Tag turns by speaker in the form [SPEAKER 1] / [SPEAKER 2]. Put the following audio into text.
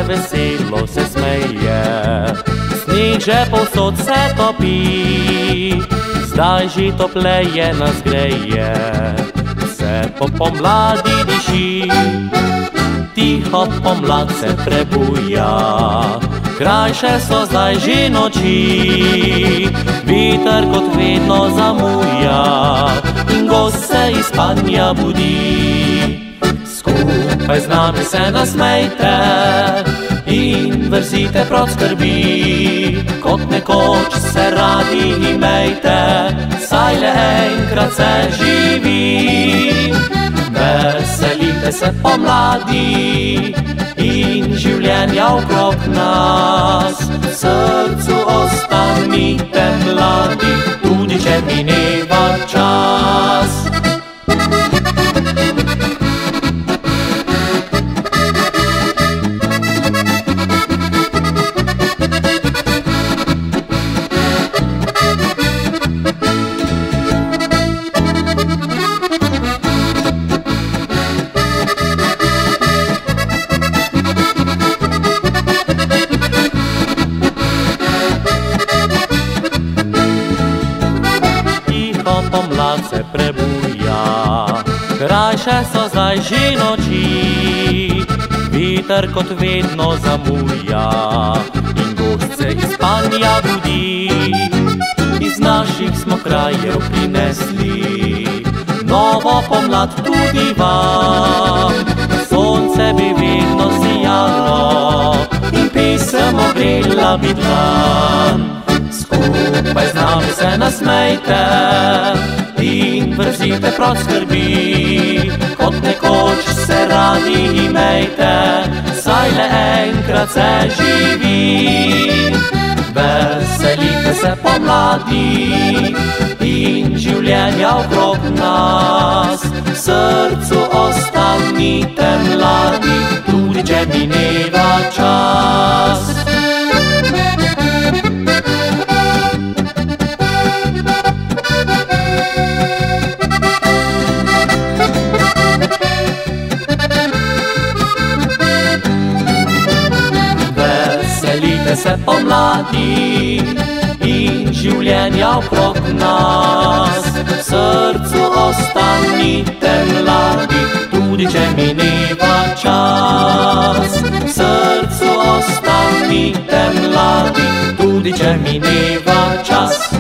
[SPEAKER 1] veselo se smeje, sníh že povsod se topí, zdaj že topleje nas greje, se po pomladi diši. Tiho pomlad se prebuja, krajše so zdaj že noči, veter kot vedno zamuja in gost se iz spanja budi. Skupaj z nami se nasmejte in vrzite proč skrbi, kot nekoč se radi imejte, saj le enkrat se živi. Veselite se pomladi in življenja okrog nas, v srcu ostanite mladi, tudi če mineva čas. Pomlad se prebuja, krajše so zdaj že noči, veter kot vedno zamuja in gost se iz spanja budi. Iz naših smo krajev prinesli novo pomlad tudi vam, sonce bi vedno sijalo in pesem ogrela bi dlan. Skupaj z nami se nasmejte in vrzite proč skrbi, kot nekoč se radi imejte, saj le enkrat se živi. Veselite se pomladi in življenja okrog nas, v srcu ostanite mladi, tudi če mineva čas. Veselite se pomladi in življenja okrog nas, v srcu ostanite mladi, tudi če mineva čas. V srcu ostanite mladi, tudi če mineva čas.